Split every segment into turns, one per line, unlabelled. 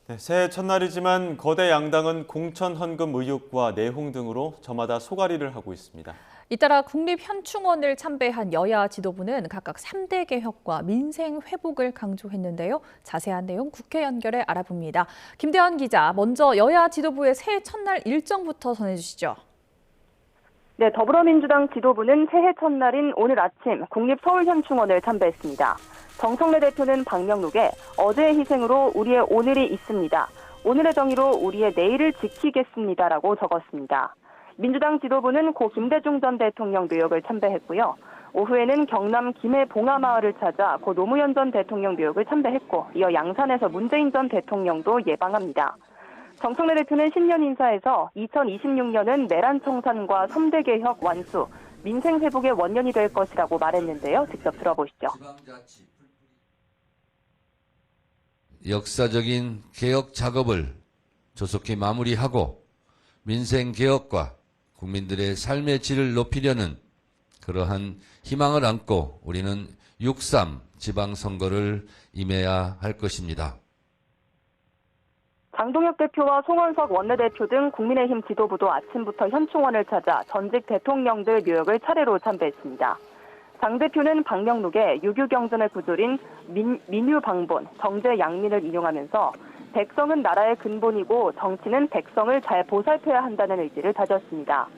네, 새해 첫날이지만 거대 양당은 공천 헌금 의혹과 내홍 등으로 저마다 소가리를 하고 있습니다.
잇따라 국립현충원을 참배한 여야 지도부는 각각 3대 개혁과 민생 회복을 강조했는데요. 자세한 내용 국회 연결해 알아봅니다. 김대현 기자, 먼저 여야 지도부의 새해 첫날 일정부터 전해주시죠.
네, 더불어민주당 지도부는 새해 첫날인 오늘 아침 국립서울현충원을 참배했습니다. 정청래 대표는 방명록에 어제의 희생으로 우리의 오늘이 있습니다. 오늘의 정의로 우리의 내일을 지키겠습니다라고 적었습니다. 민주당 지도부는 고 김대중 전 대통령 묘역을 참배했고요. 오후에는 경남 김해 봉하마을을 찾아 고 노무현 전 대통령 묘역을 참배했고 이어 양산에서 문재인 전 대통령도 예방합니다. 정청래 대표는 신년 인사에서 2026년은 내란 청산과 3대 개혁 완수, 민생 회복의 원년이 될 것이라고 말했는데요. 직접 들어보시죠.
역사적인 개혁 작업을 조속히 마무리하고 민생 개혁과 국민들의 삶의 질을 높이려는 그러한 희망을 안고 우리는 6.3 지방선거를 임해야 할 것입니다.
장동혁 대표와 송원석 원내대표 등 국민의힘 지도부도 아침부터 현충원을 찾아 전직 대통령들 묘역을 차례로 참배했습니다. 장 대표는 방명록에 유교경전의 구절인 민유방본, 정제양민을 인용하면서 백성은 나라의 근본이고 정치는 백성을 잘 보살펴야 한다는 의지를 다졌습니다.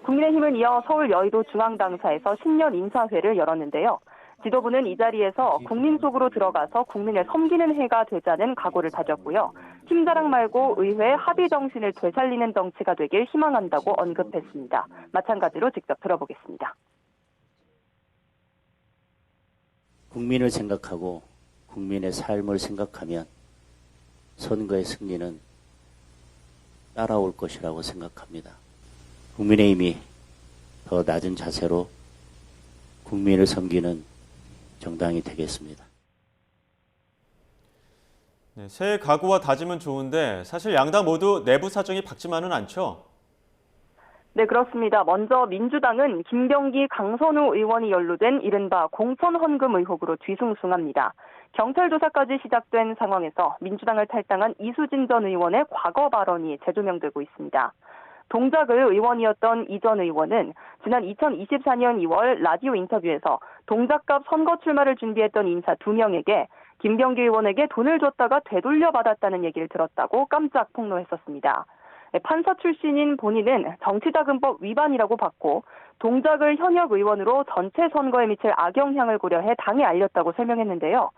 국민의힘은 이어 서울 여의도 중앙당사에서 신년 인사회를 열었는데요. 지도부는 이 자리에서 국민 속으로 들어가서 국민을 섬기는 해가 되자는 각오를 다졌고요. 힘자랑 말고 의회의 합의 정신을 되살리는 정치가 되길 희망한다고 언급했습니다. 마찬가지로 직접 들어보겠습니다.
국민을 생각하고 국민의 삶을 생각하면 선거의 승리는 따라올 것이라고 생각합니다. 국민의힘이 더 낮은 자세로 국민을 섬기는 정당이 되겠습니다.
네, 새해 각오와 다짐은 좋은데 사실 양당 모두 내부 사정이 밝지만은 않죠?
네, 그렇습니다. 먼저 민주당은 김병기, 강선우 의원이 연루된 이른바 공천 헌금 의혹으로 뒤숭숭합니다. 경찰 조사까지 시작된 상황에서 민주당을 탈당한 이수진 전 의원의 과거 발언이 재조명되고 있습니다. 동작의 의원이었던 이 전 의원은 지난 2024년 2월 라디오 인터뷰에서 동작갑 선거 출마를 준비했던 인사 2명에게 김병기 의원에게 돈을 줬다가 되돌려받았다는 얘기를 들었다고 깜짝 폭로했었습니다. 판사 출신인 본인은 정치자금법 위반이라고 봤고 동작을 현역 의원으로 전체 선거에 미칠 악영향을 고려해 당에 알렸다고 설명했는데요.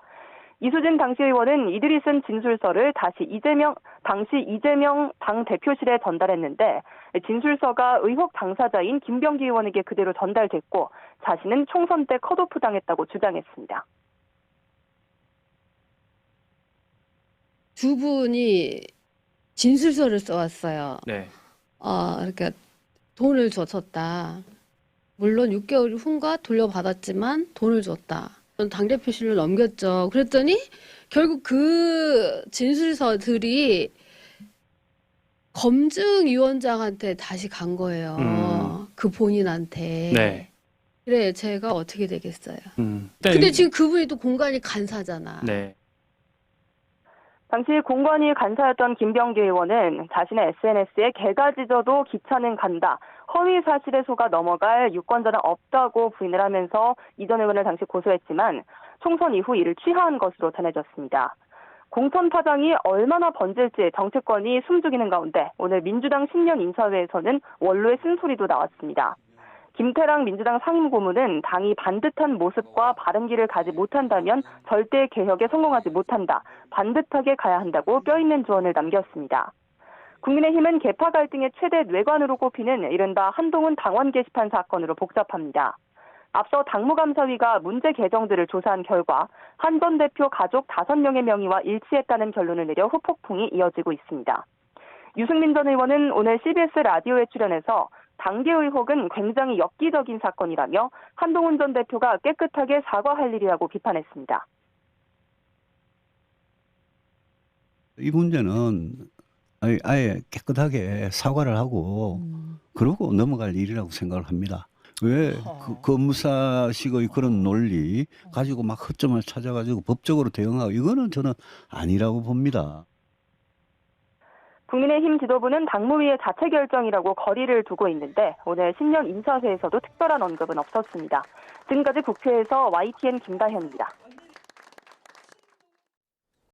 이수진 당시 의원은 이들이 쓴 진술서를 당시 이재명 당 대표실에 전달했는데 진술서가 의혹 당사자인 김병기 의원에게 그대로 전달됐고 자신은 총선 때 컷오프 당했다고 주장했습니다.
두 분이 진술서를 써왔어요.
네.
그러니까 돈을 줬다. 물론 6개월 후인가 돌려받았지만 돈을 줬다. 당대표실로 넘겼죠. 그랬더니 결국 그 진술서들이 검증위원장한테 다시 간 거예요. 그 본인한테.
네.
그래, 제가 어떻게 되겠어요.
일단
근데 지금 그분이 또 공간이 간사잖아.
네.
당시 공관위 간사였던 김병기 의원은 자신의 SNS에 개가 짖어도 기차는 간다. 허위 사실에 속아 넘어갈 유권자는 없다고 부인을 하면서 이 전 의원을 당시 고소했지만 총선 이후 이를 취하한 것으로 전해졌습니다. 공천 파장이 얼마나 번질지 정치권이 숨죽이는 가운데 오늘 민주당 신년 인사회에서는 원로의 쓴소리도 나왔습니다. 김태랑 민주당 상임고문은 당이 반듯한 모습과 바른 길을 가지 못한다면 절대 개혁에 성공하지 못한다. 반듯하게 가야 한다고 뼈있는 조언을 남겼습니다. 국민의힘은 계파 갈등의 최대 뇌관으로 꼽히는 이른바 한동훈 당원 게시판 사건으로 복잡합니다. 앞서 당무감사위가 문제 계정들을 조사한 결과 한 전 대표 가족 5명의 명의와 일치했다는 결론을 내려 후폭풍이 이어지고 있습니다. 유승민 전 의원은 오늘 CBS 라디오에 출연해서 당계 의혹은 굉장히 엽기적인 사건이라며 한동훈 전 대표가 깨끗하게 사과할 일이라고 비판했습니다.
이 문제는 아예 깨끗하게 사과를 하고 그러고 넘어갈 일이라고 생각을 합니다. 왜 검사식의 그런 논리 가지고 막 허점을 찾아가지고 법적으로 대응하고 이거는 저는 아니라고 봅니다.
국민의힘 지도부는 당무위의 자체 결정이라고 거리를 두고 있는데 오늘 신년 인사회에서도 특별한 언급은 없었습니다. 지금까지 국회에서 YTN 김다현입니다.